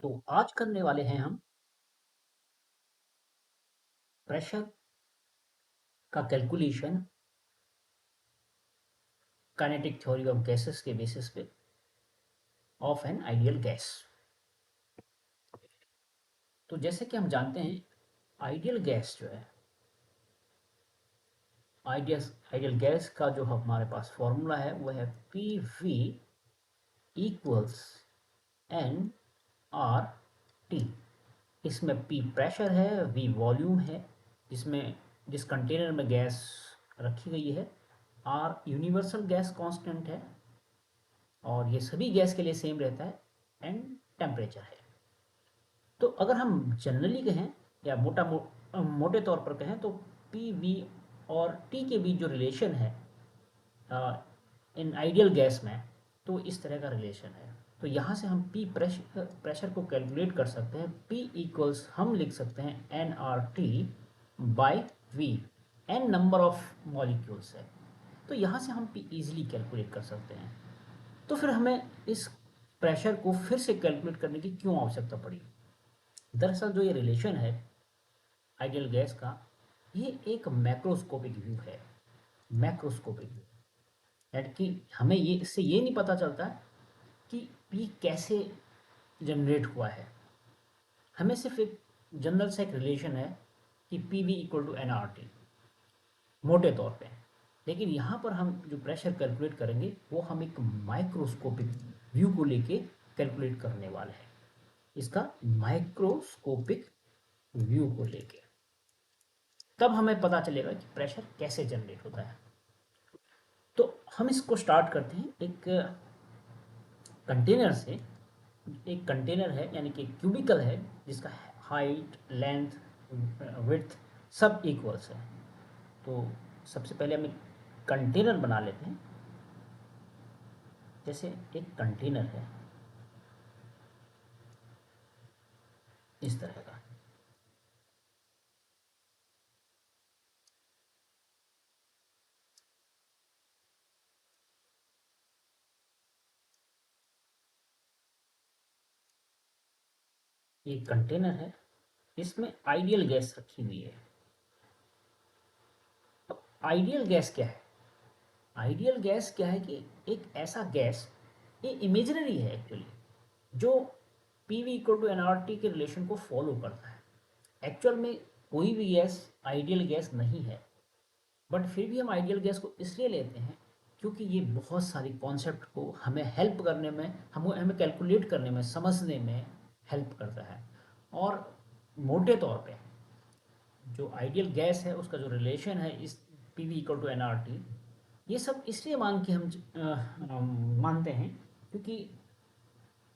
तो आज करने वाले हैं हम प्रेशर का calculation kinetic theory of gases के बेसिस पे ऑफ एन आइडियल गैस। तो जैसे कि हम जानते हैं आइडियल गैस जो है आइडियल आइडियल गैस का जो हमारे पास फॉर्मूला है वो है P V equals N R T. इसमें पी प्रेशर है, वी वॉल्यूम है जिसमें जिस कंटेनर में गैस रखी गई है, आर यूनिवर्सल गैस कांस्टेंट है और ये सभी गैस के लिए सेम रहता है, एंड टेम्परेचर है। तो अगर हम जनरली कहें या मोटे तौर पर कहें तो पी वी और टी के बीच जो रिलेशन है इन आइडियल गैस में, तो इस तरह का रिलेशन है। तो यहाँ से हम पी प्रेशर को कैलकुलेट कर सकते हैं। पी इक्वल्स हम लिख सकते हैं N R T by V. N number of molecules है, तो यहाँ से हम पी इजीली कैलकुलेट कर सकते हैं। तो फिर हमें इस प्रेशर को फिर से कैलकुलेट करने की क्यों आवश्यकता पड़ी? दरअसल जो ये रिलेशन है आइडियल गैस का, ये एक मैक्रोस्कोपिक व्यू है। मैक्रोस्कोपिक व्यू यानी कि हमें ये इससे ये नहीं पता चलता कि पी कैसे जनरेट हुआ है। हमें सिर्फ एक जनरल सा एक रिलेशन है कि P V equal to N R T मोटे तौर पे। लेकिन यहाँ पर हम जो प्रेशर कैलकुलेट करेंगे वो हम एक माइक्रोस्कोपिक व्यू को लेके कैलकुलेट करने वाले हैं, इसका माइक्रोस्कोपिक व्यू को लेके। तब हमें पता चलेगा कि प्रेशर कैसे जनरेट होता है। तो हम इसको स्टार्ट करते हैं एक कंटेनर से। एक कंटेनर है यानी कि क्यूबिकल है जिसका हाइट, लेंथ, विड्थ सब इक्वल्स है। तो सबसे पहले हम एक कंटेनर बना लेते हैं। जैसे एक कंटेनर है इस तरह का। ये कंटेनर है, इसमें आइडियल गैस रखी हुई है। अब आइडियल गैस क्या है? आइडियल गैस क्या है कि एक ऐसा गैस, ये इमेजिनरी है एक्चुअली, जो P V equal to N R T के रिलेशन को फॉलो करता है। एक्चुअल में कोई भी गैस आइडियल गैस नहीं है, बट फिर भी हम आइडियल गैस को इसलिए लेते हैं क्योंकि ये बहुत सारी कॉन्सेप्ट को हमें हेल्प करने में, हमें कैलकुलेट करने में, समझने में हेल्प करता है। और मोटे तौर पे जो आइडियल गैस है उसका जो रिलेशन है इस P V equal to N R T, ये सब इसलिए मान के हम मानते हैं क्योंकि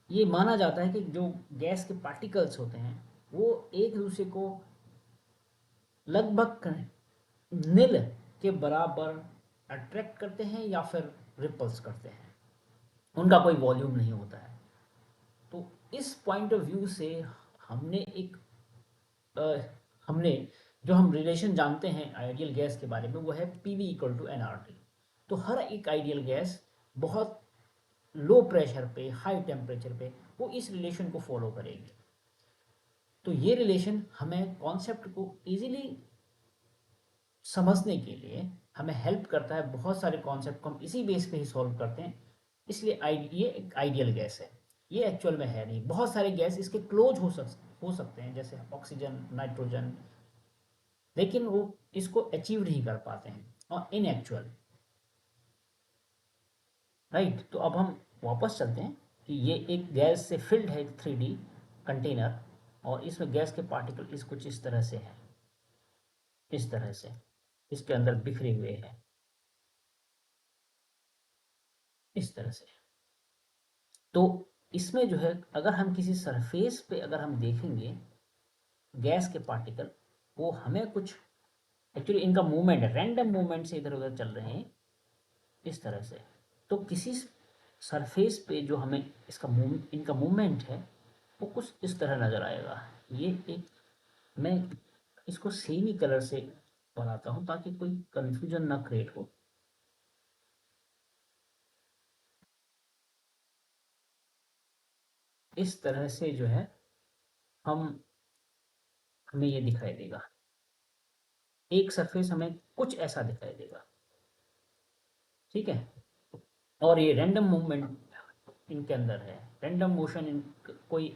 ये माना जाता है कि जो गैस के पार्टिकल्स होते हैं वो एक दूसरे को लगभग नील के बराबर अट्रैक्ट करते हैं या फिर रिपल्स करते हैं। उनका कोई वॉल्यूम नहीं होता है। तो इस पॉइंट ऑफ व्यू से हमने एक अ, हमने जो हम रिलेशन जानते हैं आइडियल गैस के बारे में वो है P V equal to N R T. तो हर एक आइडियल गैस बहुत लो प्रेशर पे, हाई टेम्परेचर पे वो इस रिलेशन को फॉलो करेगी। तो ये रिलेशन हमें कॉन्सेप्ट को इजीली समझने के लिए हमें हेल्प करता है। बहुत सारे कॉन्सेप्ट को हम इसी बेस पे ही सॉल्व करते हैं। इसलिए ये एक आइडियल गैस है। ये एक्चुअल में है नहीं। बहुत सारे गैस इसके क्लोज हो सकते हैं जैसे ऑक्सीजन, नाइट्रोजन, लेकिन वो इसको अचीव नहीं कर पाते हैं और इन एक्चुअल। राइट। तो अब हम वापस चलते हैं कि ये एक गैस से फिल्ड है, 3D कंटेनर, और इसमें गैस के पार्टिकल इस कुछ इस तरह से है, इस तरह से इसके अंदर बिखरे हुए हैं, इस तरह से। तो इसमें जो है अगर हम किसी सरफेस पे अगर हम देखेंगे गैस के पार्टिकल, वो हमें कुछ एक्चुअली इनका मूवमेंट है, रैंडम मूवमेंट से इधर उधर चल रहे हैं इस तरह से। तो किसी सरफेस पे जो हमें इनका मूवमेंट है वो कुछ इस तरह नज़र आएगा। ये एक, मैं इसको सेमी कलर से बनाता हूँ ताकि कोई कंफ्यूजन ना क्रिएट हो। इस तरह से जो है हमें ये दिखाई देगा, एक सरफेस हमें कुछ ऐसा दिखाई देगा, ठीक है। और ये रैंडम मूवमेंट इनके अंदर है, रैंडम मोशन, इन कोई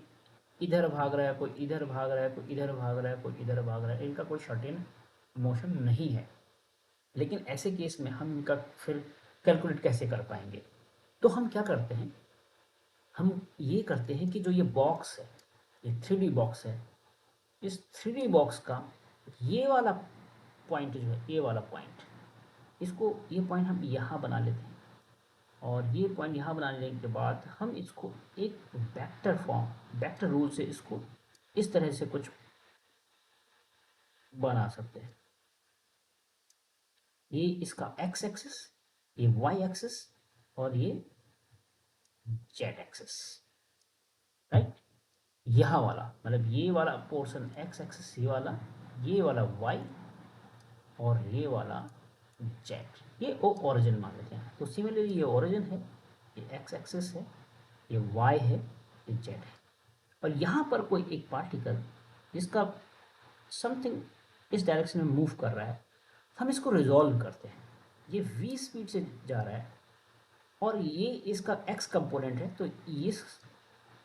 इधर भाग रहा है, कोई इधर भाग रहा है, कोई इधर भाग रहा है, कोई इधर भाग रहा है, इनका कोई सर्टेन मोशन नहीं है। लेकिन ऐसे केस में हम इनका फिर कैलकुलेट कैसे कर पाएंगे? तो हम क्या करते हैं, हम ये करते हैं कि जो ये बॉक्स है, ये 3D बॉक्स है, इस 3D बॉक्स का ये वाला पॉइंट जो है, ये वाला पॉइंट, इसको ये पॉइंट हम यहाँ बना लेते हैं। और ये पॉइंट यहाँ बनाने के बाद हम इसको एक वेक्टर फॉर्म, वेक्टर रूल से इसको इस तरह से कुछ बना सकते हैं। ये इसका एक्स एक्सिस, ये वाई एक्सिस और ये जेड एक्सिस, राइट। यहाँ वाला मतलब ये वाला पोर्शन एक्स एक्सिस, ये वाला वाई और ये वाला जेड, ये ओ ओरिजिन मान लेते हैं। तो सिमिलरली ये ओरिजिन है, ये एक्स एक्सिस है, ये वाई है, ये जेड है। और यहाँ पर कोई एक पार्टिकल जिसका समथिंग इस डायरेक्शन में मूव कर रहा है, हम इसको रिजॉल्व करते हैं। ये v स्पीड से जा रहा है और ये इसका x कंपोनेंट है, तो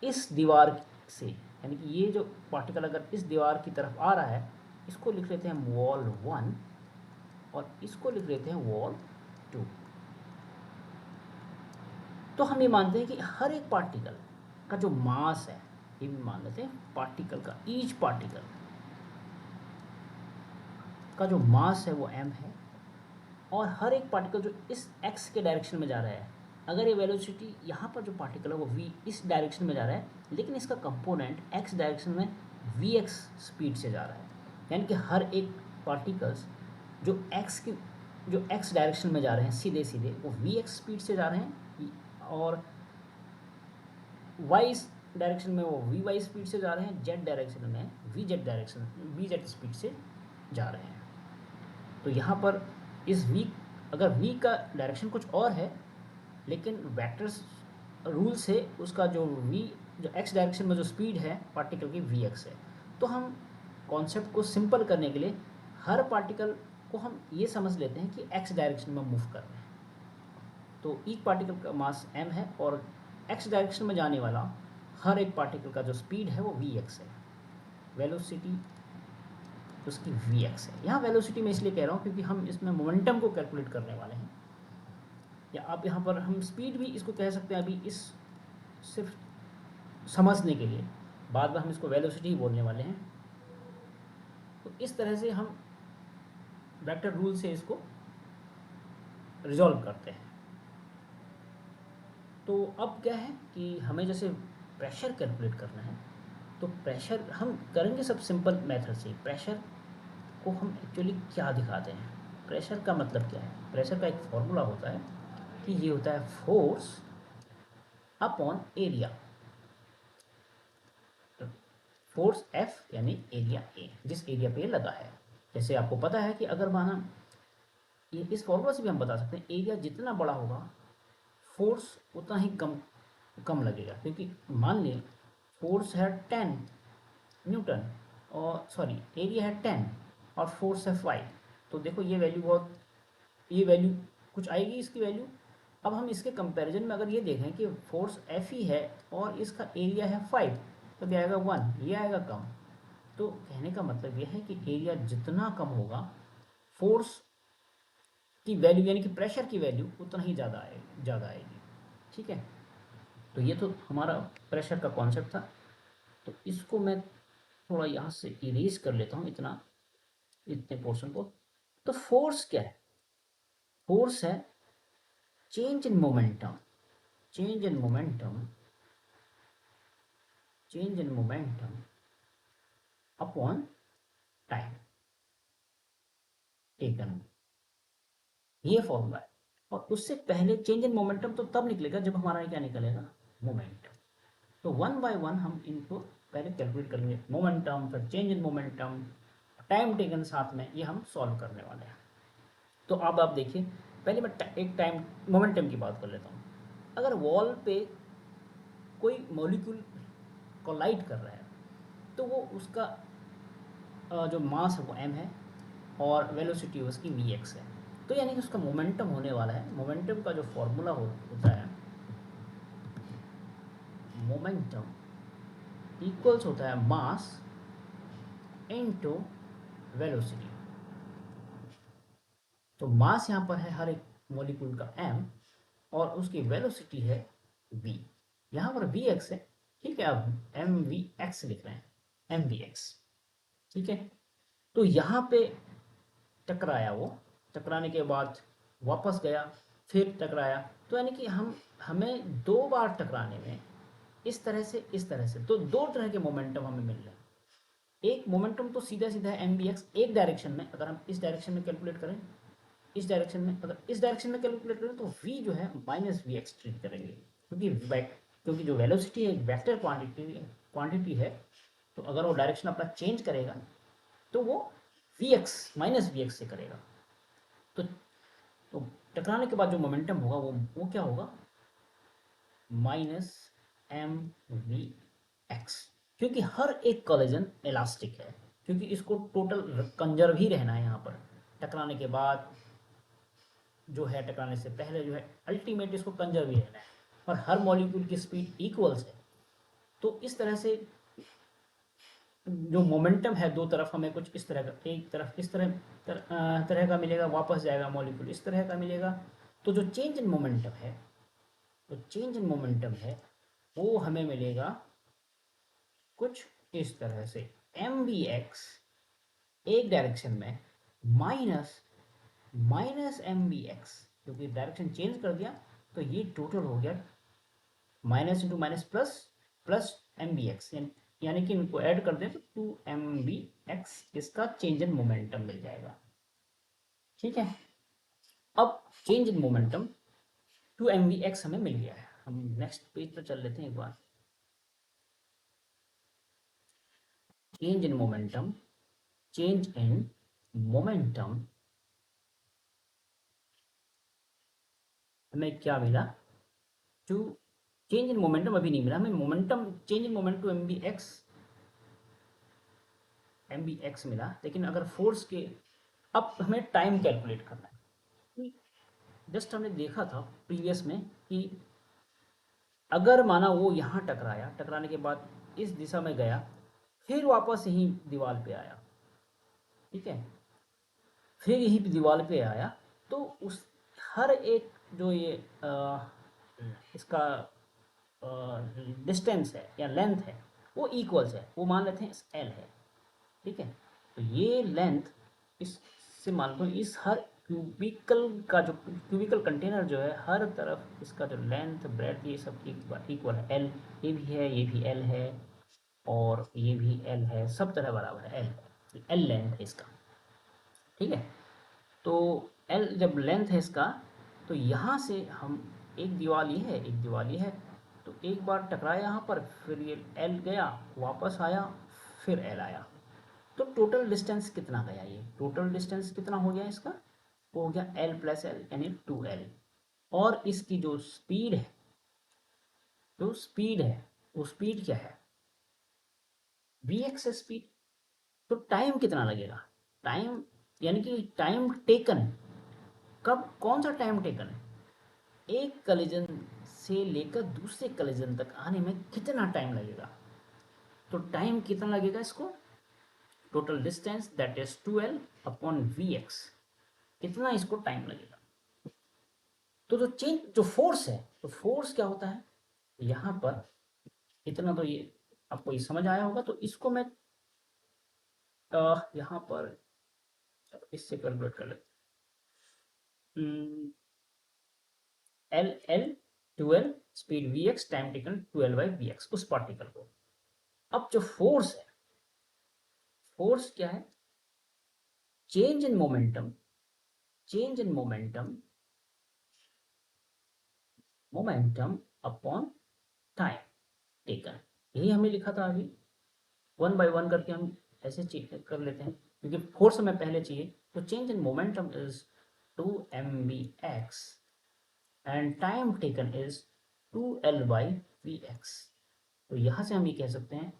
इस दीवार से, यानी कि ये जो पार्टिकल अगर इस दीवार की तरफ आ रहा है, इसको लिख लेते हैं वॉल 1 और इसको लिख लेते हैं वॉल 2। तो हम ये मानते हैं कि हर एक पार्टिकल का जो मास है, ये भी मान लेते हैं पार्टिकल का, ईच पार्टिकल का जो मास है वो m है। और हर एक पार्टिकल जो इस x के डायरेक्शन में जा रहा है, अगर ये वेलोसिटी यहाँ पर जो पार्टिकल है वो v इस डायरेक्शन में जा रहा है, लेकिन इसका कंपोनेंट x डायरेक्शन में vx स्पीड से जा रहा है, यानी कि हर एक पार्टिकल्स जो x डायरेक्शन में जा रहे हैं सीधे सीधे, वो vx स्पीड से जा रहे हैं, और y डायरेक्शन में वो vy स्पीड से जा रहे हैं, z डायरेक्शन में vz स्पीड से जा रहे हैं। तो यहाँ पर इस v, अगर v का डायरेक्शन कुछ और है, लेकिन वेक्टर्स रूल से उसका जो x डायरेक्शन में जो स्पीड है पार्टिकल की vx है। तो हम कॉन्सेप्ट को सिंपल करने के लिए हर पार्टिकल को हम ये समझ लेते हैं कि x डायरेक्शन में मूव कर रहे हैं। तो एक पार्टिकल का मास m है और x डायरेक्शन में जाने वाला हर एक पार्टिकल का जो स्पीड है वो vx है, वेलोसिटी उसकी vx है। यहाँ वेलोसिटी मैं इसलिए कह रहा हूँ क्योंकि हम इसमें मोमेंटम को कैलकुलेट करने वाले हैं, या आप यहाँ पर हम स्पीड भी इसको कह सकते हैं, अभी इस सिर्फ समझने के लिए, बाद में हम इसको वेलोसिटी ही बोलने वाले हैं। तो इस तरह से हम वेक्टर रूल से इसको रिजॉल्व करते हैं। तो अब क्या है कि हमें जैसे प्रेशर कैलकुलेट करना है, तो प्रेशर हम करेंगे सब सिंपल मेथड से। प्रेशर को हम एक्चुअली क्या दिखाते हैं, प्रेशर का मतलब क्या है? प्रेशर का एक फॉर्मूला होता है कि ये होता है force upon area, force F यानी एरिया A, जिस एरिया पे लगा है। जैसे आपको पता है कि अगर माना, ये इस फॉर्मूला से भी हम बता सकते हैं, एरिया जितना बड़ा होगा फोर्स उतना ही कम लगेगा। क्योंकि मान लें फोर्स है 10 न्यूटन, और सॉरी एरिया है 10 और फोर्स है 5, तो देखो ये वैल्यू कुछ आएगी इसकी वैल्यू। अब हम इसके कंपैरिजन में अगर ये देखें कि फोर्स F ही है और इसका एरिया है 5, तो क्या आएगा 1, ये आएगा कम। तो कहने का मतलब यह है कि एरिया जितना कम होगा, फोर्स की वैल्यू यानी कि प्रेशर की वैल्यू उतना ही ज़्यादा आएगी। ठीक है, तो ये तो हमारा प्रेशर का कॉन्सेप्ट था। तो इसको मैं थोड़ा यहाँ से इरेज कर लेता हूँ, इतने पोर्शन को। तो फोर्स क्या है? फोर्स है change in momentum, change in momentum, change in momentum upon time taken, ये फॉर्मूला है। और उससे पहले चेंज इन मोमेंटम तो तब निकलेगा जब हमारा क्या निकलेगा, मोमेंटम। तो वन बाय वन हम इनको पहले कैलकुलेट करेंगे, मोमेंटम, फिर change in momentum, time taken साथ में, ये हम सॉल्व करने वाले हैं। तो अब आप देखिए, पहले मैं एक टाइम मोमेंटम की बात कर लेता हूँ। अगर वॉल पे कोई मॉलिक्यूल कोलाइड कर रहा है, तो वो उसका जो मास है वो m है और वेलोसिटी उसकी vx है। तो यानी कि उसका मोमेंटम होने वाला है। मोमेंटम का जो फॉर्मूला होता है, मोमेंटम इक्वल्स होता है मास इनटू वेलोसिटी। तो मास यहाँ पर है हर एक मॉलिक्यूल का m और उसकी वेलोसिटी है v। यहाँ पर vx है, ठीक है, अब mvx लिख रहे हैं, mvx, ठीक है। तो यहाँ पे टकराया वो, टकराने के बाद वापस गया, फिर टकराया, तो यानी कि हमें दो बार टकराने में इस तरह से इस तरह से तो दो तरह के मोमेंटम हमें मिल रहे हैं। एक मोमेंटम तो सीधा सीधा है एम बी एक्स एक डायरेक्शन में, अगर हम इस डायरेक्शन में कैलकुलेट करें, इस डायरेक्शन में अगर इस डायरेक्शन में कैलकुलेट करें तो v जो है माइनस वी एक्स ट्रीट करेंगे, क्योंकि जो वेलोसिटी है एक वेक्टर क्वांटिटी है, तो अगर वो डायरेक्शन अपना चेंज करेगा तो वो we X minus V X से करेगा। तो तो टकराने के बाद जो मोमेंटम होगा वो क्या होगा, माइनस एम वी एक्स, क्योंकि हर एक कॉलिजन इलास्टिक है, क्योंकि इसको टोटल कंजर्व ही रहना है यहाँ पर। टकराने के बाद जो है, टकराने से पहले जो है, अल्टीमेट इसको कंजर्व ही रहना है और हर मॉलिक्यूल की स्पीड इक्वल्स है। तो इस तरह से जो मोमेंटम है दो तरफ हमें कुछ इस तरह का, एक तरफ इस तरह का मिलेगा, वापस जाएगा मॉलिक्यूल इस तरह का मिलेगा। तो जो चेंज इन मोमेंटम है, तो चेंज इन मोमेंटम है वो हमें मिलेगा कुछ इस तरह से, एम बी एक्स एक डायरेक्शन में minus minus M V X, क्योंकि डायरेक्शन चेंज कर दिया तो ये टोटल हो गया minus into minus plus plus M V X, यानी कि इनको ऐड कर दें तो टू एम बी एक्स इसका चेंज इन मोमेंटम मिल जाएगा, ठीक है। अब change in momentum two M V X हमें मिल गया है। हम नेक्स्ट पेज पर चल लेते हैं एक बार। Change in momentum, change in momentum हमें क्या मिला, टू चेंज इन मोमेंटम अभी नहीं मिला हमें, momentum change in momentum two M V X मिला, लेकिन अगर फोर्स के, अब हमें टाइम कैलकुलेट करना है। जस्ट हमने देखा था प्रीवियस में कि अगर माना वो यहाँ टकराया, टकराने के बाद इस दिशा में गया, फिर वापस यही दीवार पे आया, ठीक है, फिर यही दीवार पे आया, तो उस हर एक जो ये इसका डिस्टेंस है या लेंथ है वो इक्वल्स है, वो मान लेते हैं एल है, ठीक है। तो ये लेंथ, इससे मान लो इस हर क्यूबिकल का जो क्यूबिकल कंटेनर जो है, हर तरफ इसका जो लेंथ ब्रेड ये सब इक्वल है, एल ये भी है, ये भी एल है और ये भी एल है, सब तरह बराबर है, एल लेंथ है इसका, ठीक है। तो एल जब लेंथ है इसका, तो यहाँ से हम, एक दीवार ये है एक दीवार ये है, तो एक बार टकराया यहाँ पर, फिर ये एल गया, वापस आया, फिर एल आया, तो टोटल डिस्टेंस कितना गया, ये टोटल डिस्टेंस कितना हो गया इसका, वो हो गया एल प्लस एल यानी टू एल। और इसकी जो स्पीड है, वो स्पीड क्या है, वी एक्स स्पीड। तो टाइम कितना लगेगा, टाइम यानी कि टाइम टेकन, कब कौन सा टाइम टेकन है, एक कलिजन से लेकर दूसरे कलिजन तक आने में कितना टाइम लगेगा। तो टाइम कितना लगेगा इसको, total distance that is 2l upon V X, कितना इसको टाइम लगेगा। तो जो फोर्स है, तो फोर्स क्या होता है यहाँ पर, इतना तो ये आपको ये समझ आया होगा। तो इसको मैं यहाँ पर इससे कैलकुलेट कर लेते, L L twelve speed V X time taken 12/vx उस पार्टिकल को। अब जो फोर्स है, फोर्स क्या है, change in momentum, change in momentum, momentum upon time taken, यही हमने लिखा था अभी। वन बाय वन करके हम ऐसे कर लेते हैं, क्योंकि फोर्स हमें पहले चाहिए। तो change in momentum is 2mvx and time taken is 2l/vx। तो यहाँ से हम ये कह सकते हैं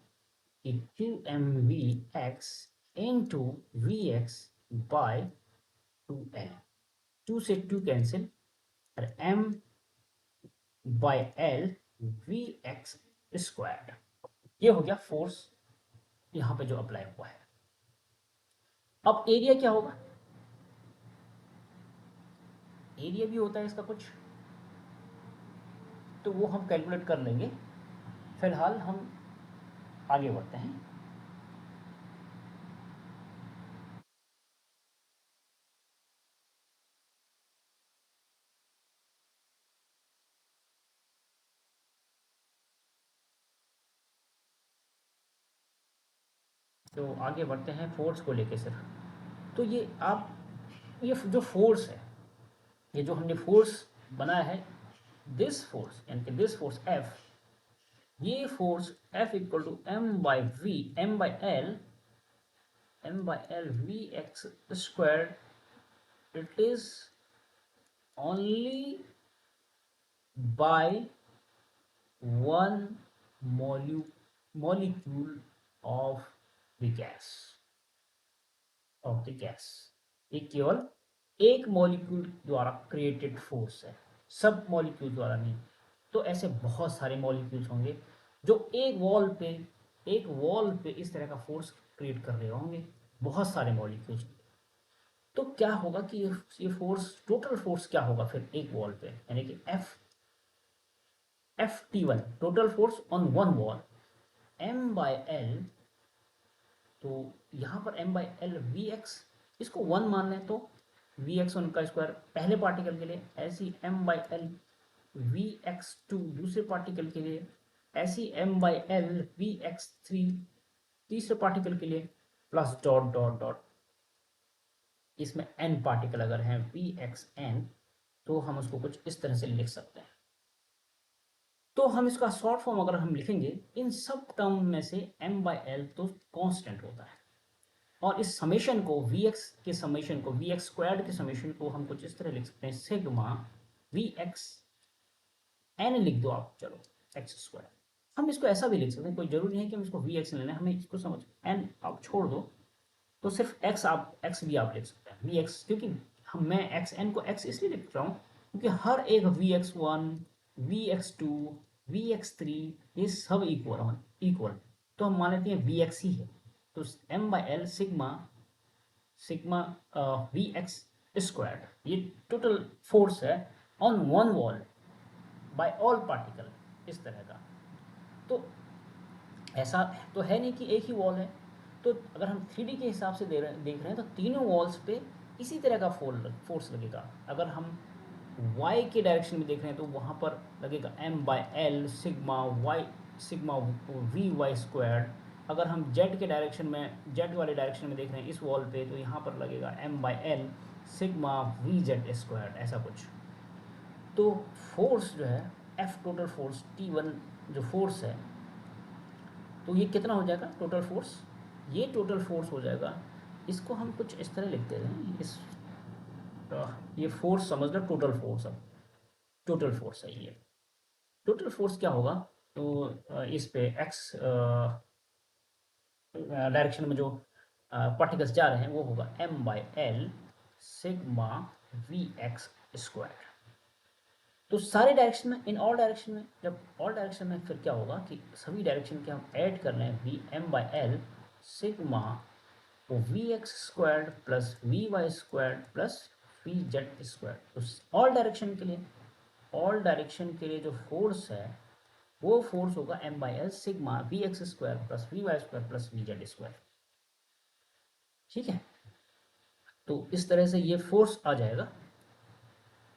कि Q M V X into V X by 2n, 2 से 2 कैंसिल, और m by L V x square. ये हो गया फोर्स यहाँ पे जो अप्लाई हुआ है। अब एरिया क्या होगा? एरिया भी होता है इसका कुछ, तो वो हम कैलकुलेट कर लेंगे। फिलहाल हम आगे बढ़ते हैं। तो आगे बढ़ते हैं फोर्स को लेके सिर्फ। तो ये आप, ये जो फोर्स है, ये जो हमने फोर्स बनाया है, दिस फोर्स यानी कि दिस फोर्स एफ, ये force F equal to M by V, M by L V x square, it is only by one molecule of the gas, ये केवल एक मॉलिक्यूल द्वारा क्रिएटेड फोर्स है, सब मॉलिक्यूल द्वारा नहीं। तो ऐसे बहुत सारे मॉलिक्यूल्स होंगे जो एक वॉल पे इस तरह का फोर्स क्रिएट कर रहे होंगे, बहुत सारे मॉलिक्यूल्स। तो क्या होगा कि ये फोर्स, टोटल फोर्स क्या होगा फिर एक वॉल पे, यानी कि F T one, total force on one wall, M by L. तो यहाँ पर M by L V X, इसको वन मान लें तो वी एक्स वन का स्क्वायर पहले पार्टिकल के लिए, ऐसी M by L V X two दूसरे पार्टिकल के लिए, ऐसी M by L V X three तीसरे पार्टिकल के लिए, प्लस डॉट डॉट डॉट, इसमें एन पार्टिकल अगर हैं वी एक्स एन, तो हम उसको कुछ इस तरह से लिख सकते हैं। तो हम इसका शॉर्ट फॉर्म अगर हम लिखेंगे इन सब टर्म में से, एम बाई एल तो कांस्टेंट होता है, और इस समेशन को वी एक्स के समेशन को, वी एक्स स्क्वायर्ड के समेशन को हम कुछ इस तरह लिख सकते हैं, सिग्मा वी एक्स एन लिख दो आप, चलो एक्स स्क्वायर। हम इसको ऐसा भी लिख सकते हैं, कोई जरूरी नहीं कि हम इसको वी एक्स लेना है, हमें इसको समझ, एन आप छोड़ दो तो सिर्फ एक्स, आप एक्स भी आप लिख सकते हैं वी एक्स, क्योंकि हम, मैं एक्स एन को एक्स इसलिए लिख रहा हूँ क्योंकि हर एक V X one, V X two, V X three, ये सब इक्वल, तो हम मान लेते हैं वी एक्स ही है। तो M by L sigma, sigma we x square, ये टोटल फोर्स है on one wall by all particle, इस तरह का। तो ऐसा तो है नहीं कि एक ही वॉल है, तो अगर हम 3D के हिसाब से देख रहे हैं तो तीनों वॉल्स पे इसी तरह का फोर्स लगेगा। अगर हम y के डायरेक्शन में देख रहे हैं तो वहाँ पर लगेगा m by L sigma Y, sigma V Y square. अगर हम z के डायरेक्शन में, z वाले डायरेक्शन में देख रहे हैं इस वॉल पे, तो यहाँ पर लगेगा m by L sigma V Z square, ऐसा कुछ। तो फोर्स जो है F टोटल फोर्स T1 जो फोर्स है, तो ये कितना हो जाएगा टोटल फोर्स, ये टोटल फोर्स हो जाएगा, इसको हम कुछ इस तरह लिखते हैं, इस ये फोर्स समझ लो टोटल फोर्स। अब टोटल फोर्स है ये, टोटल फोर्स क्या होगा, तो इस पे एक्स डायरेक्शन में जो पार्टिकल्स जा रहे हैं वो होगा M by L sigma we x square. तो सारे डायरेक्शन में, इन ऑल डायरेक्शन में, जब ऑल डायरेक्शन में फिर क्या होगा कि सभी डायरेक्शन के हम ऐड कर रहे हैं v M by L sigma वो we x square plus we Y square plus V Z square. तो ऑल डायरेक्शन के लिए जो फोर्स है वो फोर्स होगा M by L sigma we x square plus we Y square plus V Z square. ठीक है, तो इस तरह से ये फोर्स आ जाएगा।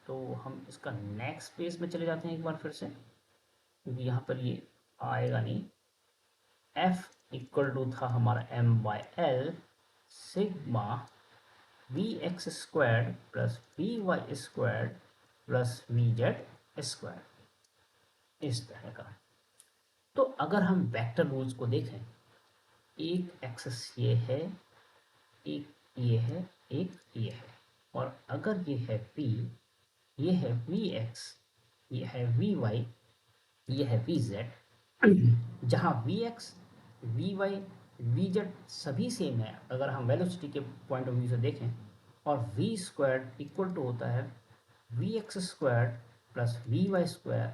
तो हम इसका नेक्स्ट पेज में चले जाते हैं एक बार फिर से, क्योंकि यहाँ पर ये आएगा नहीं। F इक्वल टू था हमारा m by L sigma we x square plus we Y square plus V Z square, इस तरह का। तो अगर हम वेक्टर रूल्स को देखें, एक एक्सेस ये है, एक ये है, एक ये है, और अगर ये है v, ये है वी एक्स, ये है वी वाई, ये है वी जेड, जहाँ V X, V Y, V Z सभी सेम है अगर हम वेलोसिटी के पॉइंट ऑफ व्यू से देखें, और वी स्क्वायर इक्वल टू होता है V x square plus we Y square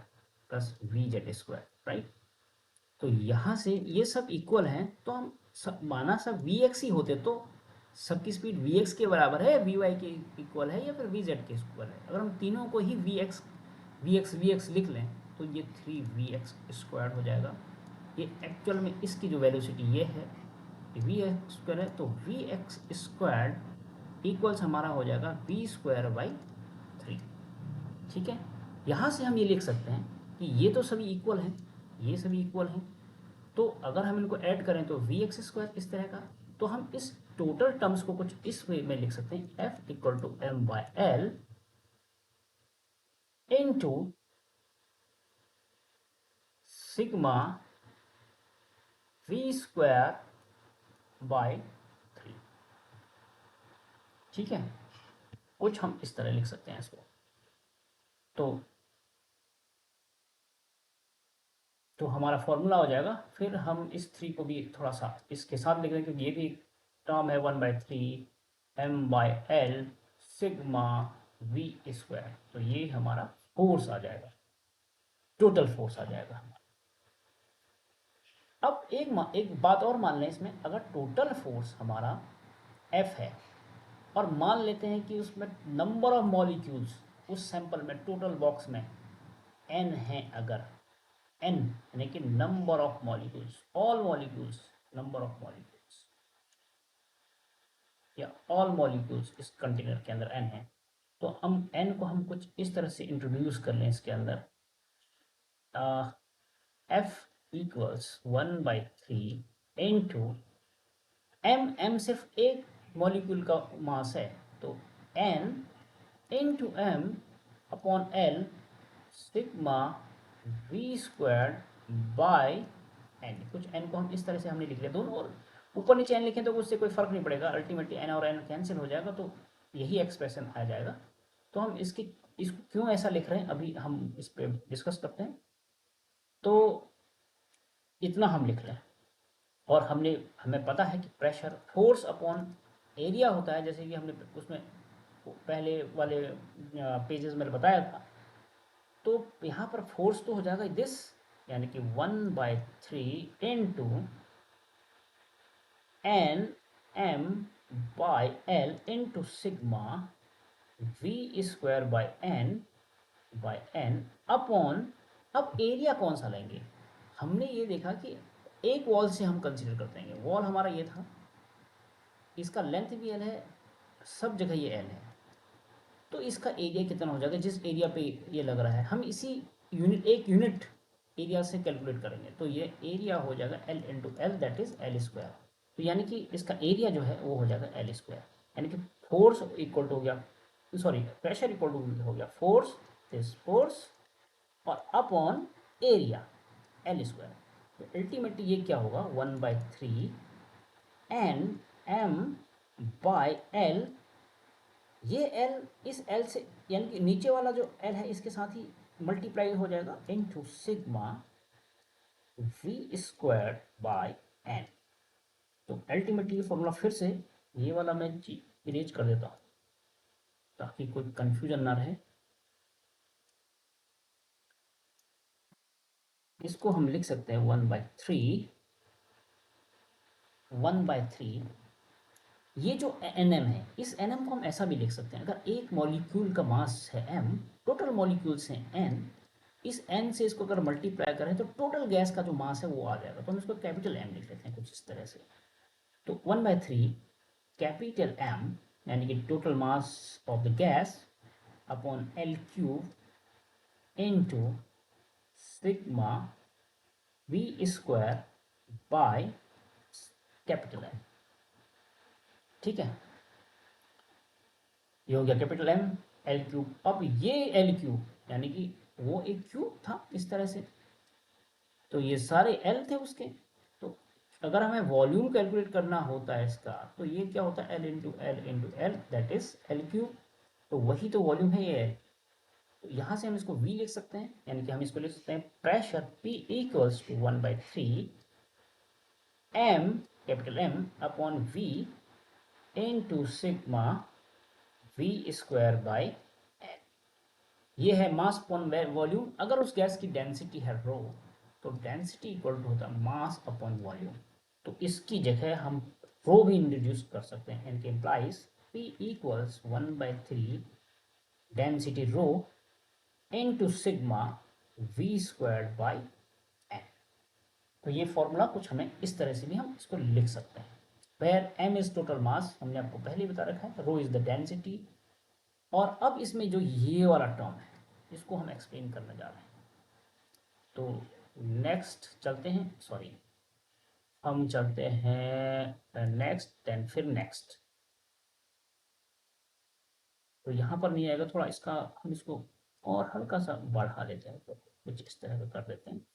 plus V Z square, right. तो यहाँ से ये सब इक्वल हैं, तो हम सब माना सब वी एक्स ही होते तो सबकी स्पीड वी एक्स के बराबर है, वी वाई के इक्वल है, या फिर वी जेड के इक्वल है। अगर हम तीनों को ही वी एक्स लिख लें तो ये 3 वी एक्स स्क्वायर हो जाएगा। ये एक्चुअल में इसकी जो वेलोसिटी ये है वी एक्स स्क्वायर है, तो वी एक्स स्क्वायर इक्वल्स हमारा हो जाएगा वी स्क्वायर बाई 3। ठीक है, यहाँ से हम ये लिख सकते हैं कि ये तो सभी इक्वल हैं, ये सभी इक्वल हैं, तो अगर हम इनको ऐड करें तो वी एक्स स्क्वायर इस तरह का, तो हम इस टोटल टर्म्स को कुछ इस वे में लिख सकते हैं, F equal to M by L into sigma V square by 3। ठीक है, कुछ हम इस तरह लिख सकते हैं इसको। तो हमारा फॉर्मूला हो जाएगा। फिर हम इस 3 को भी थोड़ा सा इसके साथ लिख दें, क्योंकि ये भी टर्म है 1/3 M by L sigma V square, तो ये हमारा फोर्स आ जाएगा, टोटल फोर्स आ जाएगा। अब एक बात और मान लें इसमें, अगर टोटल फोर्स हमारा एफ है और मान लेते हैं कि उसमें नंबर ऑफ मॉलिक्यूल्स उस सैंपल में टोटल बॉक्स में एन है, अगर एन यानी कि number of molecules, all molecules, number of molecules या ऑल मॉलिक्यूल्स इस कंटेनर के अंदर एन है, तो हम एन को हम कुछ इस तरह से इंट्रोड्यूस कर लें इसके अंदर, एफ इक्वल्स 1/3 इंटू एम सिर्फ एक मॉलिक्यूल का मास है, तो N into M upon L sigma V square by N. कुछ एन को हम इस तरह से हमने लिख लिया, दोनों और ऊपर नीचे एन लिखें तो उससे कोई फर्क नहीं पड़ेगा, अल्टीमेटली एन और एन कैंसिल हो जाएगा, तो यही एक्सप्रेशन आ जाएगा। तो हम इसको क्यों ऐसा लिख रहे हैं अभी हम इस पर डिस्कस करते हैं। तो इतना हम लिख लें, और हमें पता है कि प्रेशर फोर्स अपॉन एरिया होता है, जैसे कि हमने उसमें पहले वाले पेजेस में बताया था। तो यहाँ पर फोर्स तो हो जाएगा दिस, यानी कि 1/3 into N M by L into sigma V square by N upon, अब एरिया कौन सा लेंगे, हमने ये देखा कि एक वॉल से हम कंसीडर करते हैं, वॉल हमारा ये था, इसका लेंथ भी एल है, सब जगह ये एल है, तो इसका एरिया कितना हो जाएगा जिस एरिया पे ये लग रहा है, हम इसी एक यूनिट एरिया से कैलकुलेट करेंगे, तो ये एरिया हो जाएगा L into L, that is L square. तो यानी कि इसका एरिया जो है वो हो जाएगा एल स्क्वायर, यानी कि फोर्स इक्वल टू हो गया, सॉरी प्रेशर इक्वल टू हो गया फोर्स, दिस फोर्स और अपॉन एरिया एल स्क्वायर। तो अल्टीमेटली ये क्या होगा 1/3 एन एम बाई एल, ये एल इस एल से यानी कि नीचे वाला जो एल है इसके साथ ही मल्टीप्लाई हो जाएगा into sigma V square by N. तो अल्टीमेटली फॉर्मूला फिर से ये वाला मैं इरेज कर देता हूँ ताकि कोई कंफ्यूजन ना रहे। इसको हम लिख सकते हैं 1/3 ये जो एन एम है, इस एन एम को हम ऐसा भी लिख सकते हैं, अगर एक मॉलिक्यूल का मास है एम, टोटल मॉलिक्यूल्स हैं एन, इस एन से इसको अगर मल्टीप्लाई करें तो टोटल गैस का जो मास है वो आ जाएगा, तो हम इसको कैपिटल एम लिख लेते हैं कुछ इस तरह से। तो 1/3 कैपिटल एम यानी कि total mass of the gas upon L cube into sigma V square by capital M. ठीक है, ये हो गया कैपिटल एम एल क्यूब। अब ये एल क्यूब यानी कि वो एक क्यूब था इस तरह से, तो ये सारे एल थे उसके, तो अगर हमें वॉल्यूम कैलकुलेट करना होता है इसका, तो ये क्या होता है L into L that is L cube, तो वही तो वॉल्यूम है ये एल। तो यहाँ से हम इसको V लिख सकते हैं, यानी कि हम इसको लिख सकते हैं pressure P equals to 1/3 M, capital M upon V into sigma V square by N। ये है मास अपॉन वॉल्यूम। अगर उस गैस की डेंसिटी है रो, तो डेंसिटी इक्वल टू होता है मास अपॉन वॉल्यूम। तो इसकी जगह हम रो भी इंट्रोड्यूस कर सकते हैं, यानी कि implies P equals 1/3 density rho into sigma V square by N। तो ये फॉर्मूला कुछ हमें इस तरह से भी हम इसको लिख सकते हैं। Where M is total mass, हमने आपको पहले ही बता रखा है, रो इज द डेंसिटी। और अब इसमें जो ये वाला टर्म है, इसको हम एक्सप्लेन करने जा रहे हैं। तो नेक्स्ट चलते हैं, सॉरी हम चलते हैं नेक्स्ट, देन फिर नेक्स्ट। तो यहाँ पर नहीं आएगा, थोड़ा इसका हम इसको और हल्का सा बढ़ा देते हैं, तो कुछ इस तरह का कर देते हैं।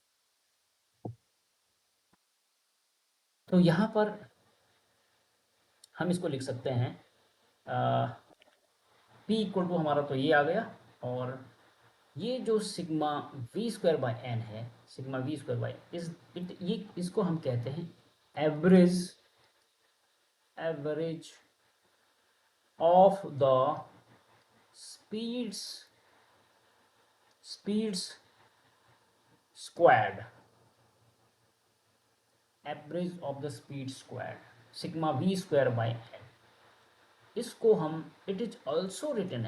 तो यहाँ पर हम इसको लिख सकते हैं P इक्वल टू हमारा तो ये आ गया, और ये जो sigma V square by N है, सिग्मा V स्क्वायर बाय ये इसको हम कहते हैं average of the speeds squared, average of the speed squared sigma V square by N. इसको हम it is also written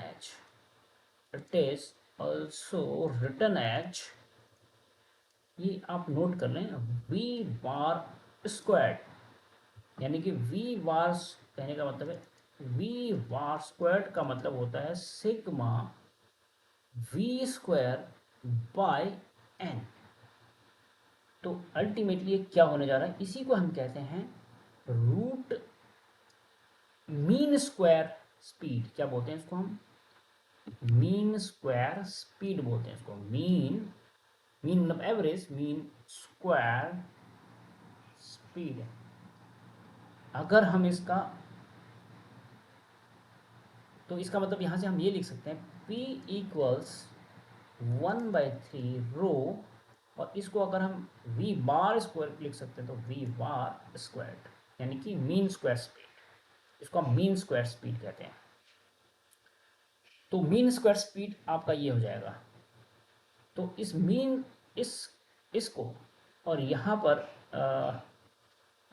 as, ये आप नोट कर लें, V बार स्क्वायर्ड, यानी कि V बार कहने का मतलब है, V बार स्क्वायर्ड का मतलब होता है sigma V square by N. तो अल्टीमेटली ये क्या होने जा रहा है, इसी को हम कहते हैं रूट मीन स्क्वायर स्पीड। क्या बोलते हैं इसको हम? मीन स्क्वायर स्पीड बोलते हैं इसको। मीन मतलब एवरेज, मीन स्क्वायर स्पीड। अगर हम इसका, तो इसका मतलब यहाँ से हम ये लिख सकते हैं P इक्वल्स 1/3 रो, और इसको अगर हम V बार स्क्वायर लिख सकते हैं तो V बार स्क्वायर, यानी कि मीन स्क्वायर स्पीड। इसको हम मीन स्क्वायर स्पीड कहते हैं। तो मीन स्क्वायर स्पीड आपका ये हो जाएगा। तो इस मीन इसको, और यहाँ पर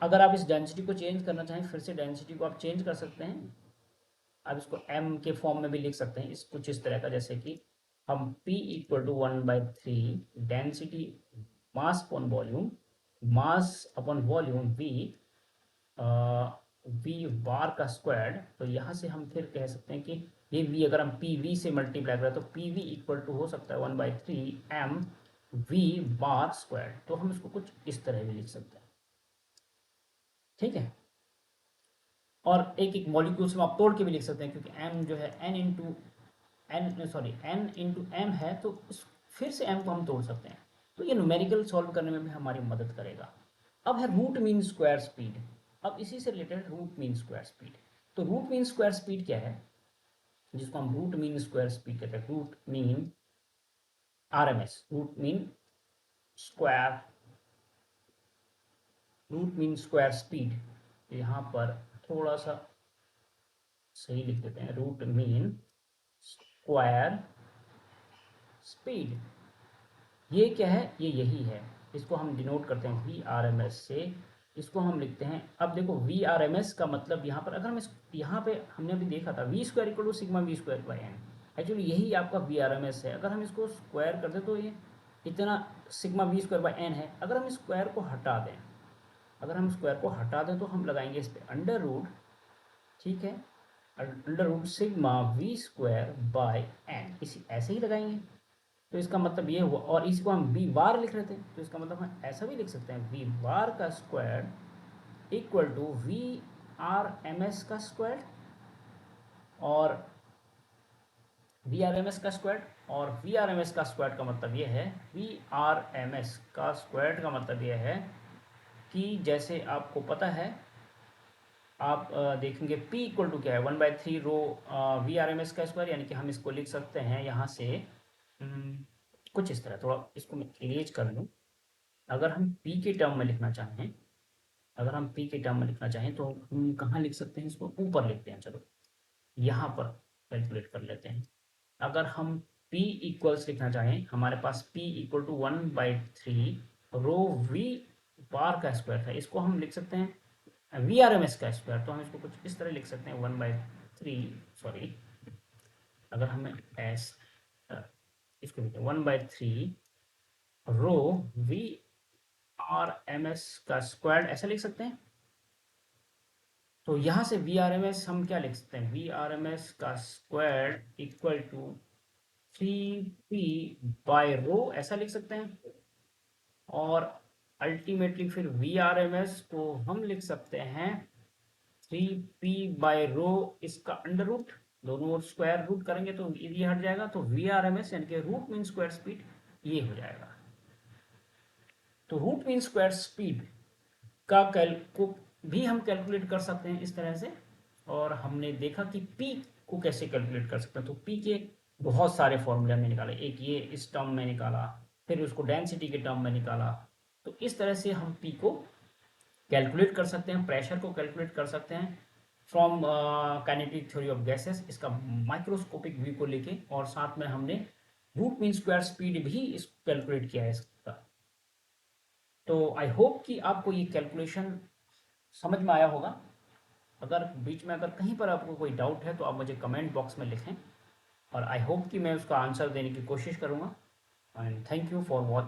अगर आप इस डेंसिटी को चेंज करना चाहें, फिर से डेंसिटी को आप चेंज कर सकते हैं। आप इसको m के फॉर्म में भी लिख सकते हैं, इस कुछ इस तरह का, जैसे कि हम P equal to 1/3 density mass upon volume, mass upon volume V bar का स्क्वायर। तो यहाँ से हम फिर कह सकते हैं कि ये V अगर हम PV से मल्टीप्लाई करें तो PV इक्वल टू हो सकता है 1/3 M V बार स्क्वायर। तो हम इसको कुछ इस तरह भी लिख सकते हैं, ठीक है। और एक एक मॉलिक्यूल्स में आप तोड़ के भी लिख सकते हैं, क्योंकि M जो है N इंटू M है, तो फिर से M को हम तोड़ सकते हैं। तो ये न्यूमेरिकल सॉल्व करने में भी हमारी मदद करेगा। अब है रूट मीन स्क्वायर स्पीड। अब इसी से related root mean square speed. तो रूट मीन स्क्वायर स्पीड क्या है, जिसको हम रूट मीन स्क्वायर स्पीड कहते हैं, root mean RMS, root mean square speed. यहाँ पर थोड़ा सा सही लिख देते हैं, रूट मीन स्क्वायर स्पीड। ये क्या है, ये यही है। इसको हम डिनोट करते हैं VRMS से। इसको हम लिखते हैं, अब देखो VRMS का मतलब यहाँ पर, अगर हम यहाँ पे हमने अभी देखा था V square equal to sigma V square by N, actually यही आपका VRMS है। अगर हम इसको स्क्वायर कर दें तो ये इतना sigma V square by N है। अगर हम स्क्वायर को हटा दें, तो हम लगाएंगे इस पर अंडर रूट, ठीक है, under root sigma V square by N, इसी ऐसे ही लगाएंगे। तो इसका मतलब ये हुआ, और इसको हम V बार लिख रहे थे, तो इसका मतलब हम ऐसा भी लिख सकते हैं, V बार का स्क्वायर इक्वल टू VRMS का स्क्वायर, और VRMS का स्क्वायर, और VRMS का स्क्वायर का मतलब ये है, VRMS का स्क्वायर का मतलब ये है कि जैसे आपको पता है, आप देखेंगे P इक्वल टू क्या है, 1/3 रो VRMS का स्क्वायर, यानी कि हम इसको लिख सकते हैं यहाँ से कुछ इस तरह, थोड़ा इसको मैं इरेज कर लूँ। अगर हम पी के टर्म में लिखना चाहें, अगर हम पी के टर्म में लिखना चाहें तो हम कहाँ लिख सकते हैं इसको? ऊपर लिखते हैं, चलो यहाँ पर कैलकुलेट कर लेते हैं। अगर हम p इक्वल्स लिखना चाहें, हमारे पास p equal to 1/3 rho v bar का स्क्वायर था, इसको हम लिख सकते हैं वी आर एम एस का स्क्वायर। तो हम इसको कुछ इस तरह लिख सकते हैं 1/3, सॉरी, अगर हमें एस इसको लिखते हैं 1/3 रो वी आर एम एस का स्क्वायर, ऐसा लिख सकते हैं। तो यहाँ से वी आर एम एस हम क्या लिख सकते हैं? वी आर एम एस का स्क्वायर इक्वल टू 3p/रो, ऐसा लिख सकते हैं। और अल्टीमेटली फिर वी आर एम एस को हम लिख सकते हैं 3p/रो इसका अंडर रूट, दोनों ओर स्क्वायर रूट करेंगे तो ये हट जाएगा, तो वी आर एम एस यानी कि रूट मीन स्क्वायर स्पीड ये हो जाएगा। तो रूट मीन स्क्वायर स्पीड का को भी हम कैलकुलेट कर सकते हैं इस तरह से। और हमने देखा कि पी को कैसे कैलकुलेट कर सकते हैं। तो पी के बहुत सारे फॉर्मूले हमने निकाले, एक ये इस टर्म में निकाला, फिर उसको डेंसिटी के टर्म में निकाला। तो इस तरह से हम पी को कैलकुलेट कर सकते हैं, प्रेशर को कैलकुलेट कर सकते हैं from kinetic theory of gases, इसका माइक्रोस्कोपिक व्यू को लेके। और साथ में हमने रूट मीन स्क्वायर स्पीड भी इस कैलकुलेट किया है इसका। तो आई होप कि आपको ये कैलकुलेशन समझ में आया होगा। अगर बीच में अगर कहीं पर आपको कोई डाउट है तो आप मुझे कमेंट बॉक्स में लिखें, और आई होप कि मैं उसका आंसर देने की कोशिश करूँगा। And thank you for watching.